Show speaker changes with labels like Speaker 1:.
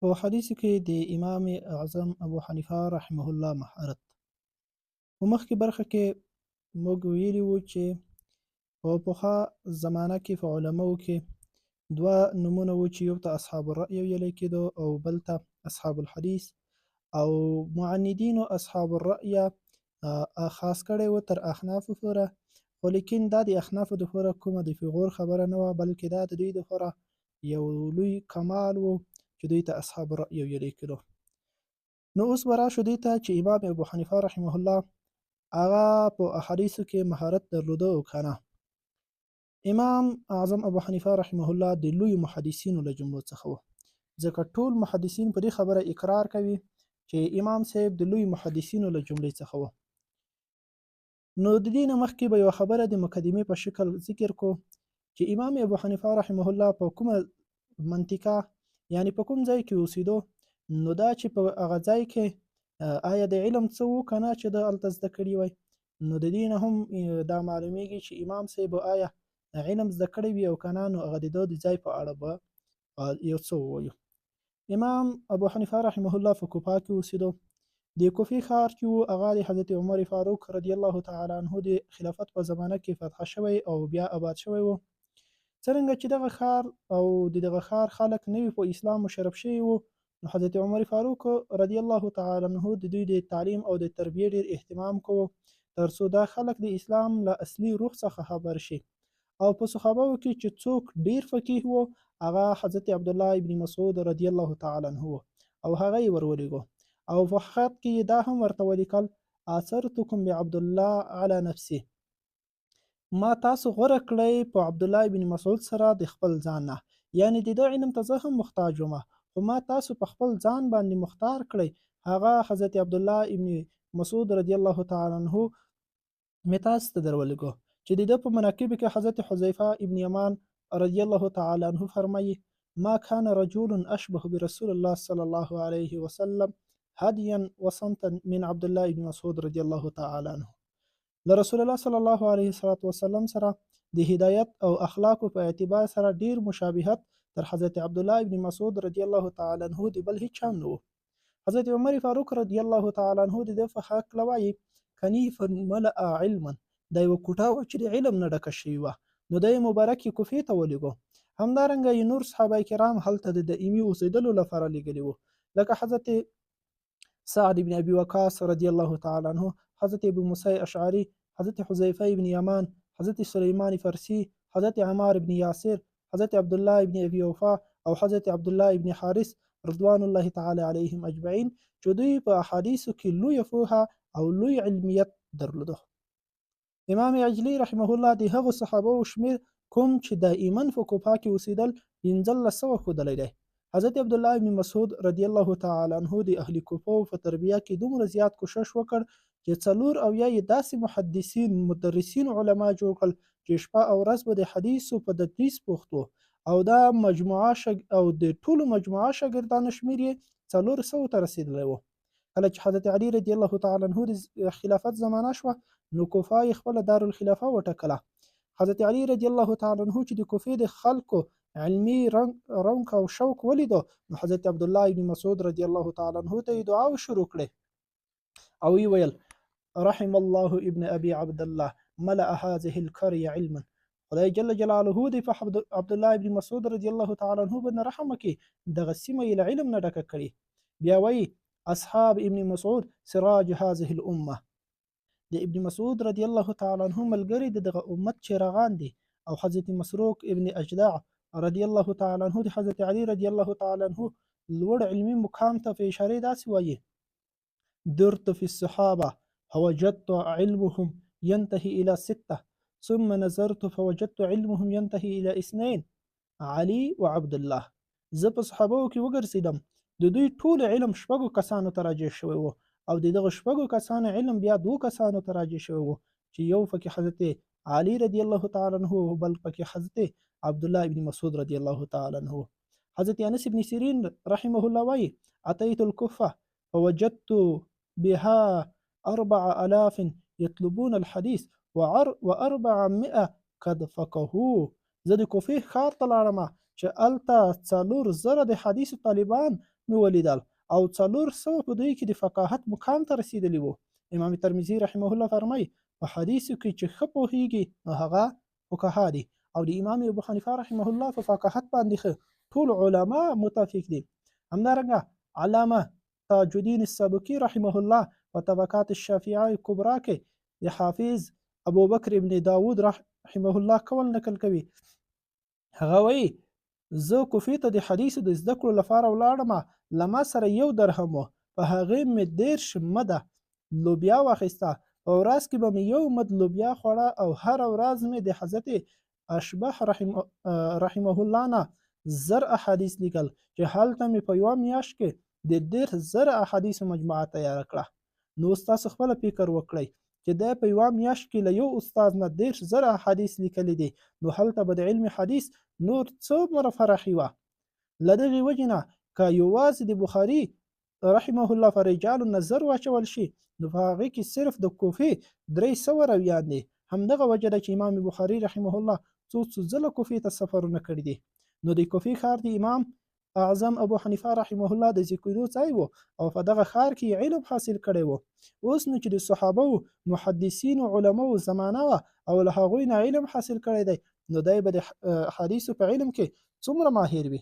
Speaker 1: په حدیثو کې د امام اعظم ابو حنیفه رحمه الله مهارت. په مخکې برخه کې موږ ویلي وو چې په پخوا زمانه کې په علماو کې دوه نومونه وو چې یو ته اصحاب الرأی ویلی کېدو او بل ته اصحاب الحدیث، او معندینو اصحاب الرأی خاص کړی و تر احنافو پورې، خو لیکن دا د احنافو دپاره کومه د فغور خبره نه وه، بلکې دا د دوی دپاره یو لوی کمال و چې دوی ته اصحاب الرأی ویلی کېدو. نو اوس به راشو دې ته چې امام ابو حنیفه رحمه الله هغه په احادیثو کې مهارت درلوده او که نه. امام اعظم ابو حنیفه رحمه الله د لوی محدثینو له جملو څخه و، ځکه ټول محدثین په دې خبره اقرار کوي چې امام صاحب د لوی محدثینو له جملې څخه و. نو د دې نه مخکې به یوه خبره د مقدمې په شکل ذکر کو چې امام ابو حنیفه رحمه الله په کومه منطقه، یعنی په کوم ځای کې اوسېدو، نو دا چې په هغه ځای کې آیا د علم څه و که نه چې ده هلته زده کړي وی، نو د دې نه هم دا معلومیږي چې امام صاحب آیا علم زده کړی وي او که نه، نو هغه د ده د ځای په اړه به یو څه ووایو. امام ابو حنیفه رحمه الله په کوفه کې اوسېدو. د کوفې ښار چې و هغه د حضرت عمر فاروق رضی الله تعالی عنه د خلافت په زمانه کې فتح شوی او بیا آباد شوی و. څرنګه چې دغه ښار او د دغه ښار خلک نوي په اسلام مشرف شوي وو، نو حضرت عمر فاروق رضی الله تعالی عنه د دوی د تعلیم او د تربیې ډېر اهتمام کوو، تر څو دا خلک د اسلام له اصلي روح څخه خبر شي. او په صحابهو کې چې څوک ډېر فقیه و هغه حضرت عبدالله ابن مسعود رضی الله تعالی عنه و، او هغه یې ورولېږو، او په خط کې دا هم ورته ولیکل: اثرتکم بعبدالله علی نفسه، ما تاسو غوره کړی په عبدالله ابن مسعود سره د خپل ځان نه، یعنی د ده علم ته زه هم محتاج وم، خو ما تاسو په خپل ځان باندې مختار کړی. هغه حضرت عبدالله ابن مسعود رضی الله تعالی عنه مې تاسو ته درولېږو چې د ده په مناقبو کې حضرت حذیفه ابن یمان رضی الله تعالی عنه فرمایي: ما كان رجل اشبه برسول الله صلی الله علیه وسلم هدیا وصمتا من عبد الله ابن مسعود رضی الله تعالی عنه. له رسول الله صلی الله علیه وسلم سره د هدایت او اخلاقو په اعتبار سره ډیر مشابهت تر حضرت عبدالله ابن مسعود رضی الله تعالی عنه د بل هیڅ چا نه و. حضرت عمر فاروق رضی الله تعالی عنه د ده په حق وایي: کنیفا ملأ علما، دا یوه کوټه وه چې د علم نه ډکه شوې وه، نو د یې مبارک یې کوفې ته ولېږو. همدارنګه یې نور صحابه کرام هلته د دایمي اوسېدلو لپاره لېږلي وو، لکه حضرت سعد بن ابي وقاص رضی الله تعالی عنه، حضرت ابو موسی اشعری، حضرت حذیفه ابن یمان، حضرت سلیمان فرسی، حضرت عمار ابن یاسر، حضرت عبدالله ابن ابي اوفا او حضرت عبدالله ابن حارث رضوان الله تعالی علیهم اجمعین، چې دوی په احادیثو کې لوی پوهه او لوی علمیت درلوده. امام عجلی رحمه الله د هغو صحابو شمیر کوم چې دائما په کوفه کې اوسېدل 1500 ښودلی دی. حضرت عبدالله ابن مسعود رضی الله تعالی عنه د اهل کوفه په تربیه کې دومره زیات کوشش وکړ چې 4 یې داسې محدثین مدرسین علما جوړ کړل چې شپه او ورځ به د حدیثو په تدریس بوخت وو، او دا مجموعه او د ټولو مجموعه شاګردانو شمیر یې 400 ته رسېدلی و. کله چې حضرت علی رضی الله تعالی عنه د خلافت زمانه شوه، نو کوفه یې خپله دارالخلافه وټاکله. حضرت علی رضی الله تعالی عنه چې د کوفې د خلکو علمي رنګ او شوق ولیدو، نو حضرت عبدالله ابن مسعود رضی الله تعالی عنه ته یې دعا شروع کړې او وی ویل: رحم الله ابن ابي عبد الله ملأ هذه القريه علما. خدای جل جلاله دې په عبدالله ابن مسعود رضی الله تعالی عنه باندې رحم وکړي، دغه سیمه یې له علم نه ډکه کړي. بیا وایي: اصحاب ابن مسعود سراج هذه الامه. د ابن مسعود رضی الله تعالی عنه ملګری د دغه امت چراغان دي. او حضرت مسروق ابن اجدع رضی الله تعالی عنه د حضرت علی رضی الله تعالی عنه لوړ علمي مقام ته په اشاره داسې وایي: درت في الصحابه فوجدت علمهم ينتهي الى 6 ثم نظرت فوجدت علمهم ينتهي الى 2 علي وعبد الله. زه په صحابو کې وګرځیدم، د دوی ټول علم 6 کسانو ته راجع شوی و، او د دغه 6 کسانو علم بیا 2 کسانو ته راجع شوی و، چې یو پکې حضرت علي رضی الله تعالی عنه او بل پکې حضرت عبدالله ابن مسعود رضی الله تعالی عنه. حضرت انس ابن سیرین رحمه الله وایي: اتیت الكوفه فوجدت بها 4000 يطلبون الحديث و400 قد فقهوا. زه د کوفې ښار ته لاړم، چې هلته 4,000 د حدیثو طالبان مې ولیدل او 400 په دوی کې د فقاهت مقام ته رسېدلي وو. امام ترمذي رحمه الله فرمایي په حدیثو کې چې ښه پوهېږي نو هغه فقها دي او د امام ابو حنیفه رحمه الله په فقاهت باندې ټول علما متفق دي. همدارنګه علامه تاج الدین السبکي رحمه الله په طبقات الشافعیه کبرا کې د حافظ ابوبکر ابن داود رحمه الله قول نقل کوي. هغه وایي زه کوفې ته د حدیثو د زده کړو لپاره ولاړم، له ما سره 1 درهم و، په هغې مې 30 مده لوبیا واخیسته، په ورځ کې به مې 1 مد لوبیا خوړه او هره ورځ مې د حضرت اشبح رحمه الله نه 1000 احادیث لیکل چې هلته مې په 1 میاشت کې د 10,000 احادیثو مجموعه تیاره کړه. نو تاسو خپل فکر وکړئ چې دا په 1 میاشت کې له یو استاد نه 10,000 احادیث لیکلي دي، نو هلته به د علم حدیث نور څومره فرحي وه. له دغې وجې نه که یوازې د بخاري رحمه الله په رجالو نظر واچول شي نو په هغې کې صرف د کوفې 300 راویان دي. همدغه وجه ده چې امام بخاري رحمه الله څو ځله کوفې ته سفرونه کړي دي. نو د کوفې ښار د امام اعظم ابو حنیفه رحمه الله د زیږېدو ځای و او په دغه ښار کې علم حاصل کړی و. اوس نو چې د صحابه و محدثینو علماو زمانه وه او له هغوی نه علم حاصل کړی دی، نو دی به د حدیثو په علم کې څومره ماهر وي.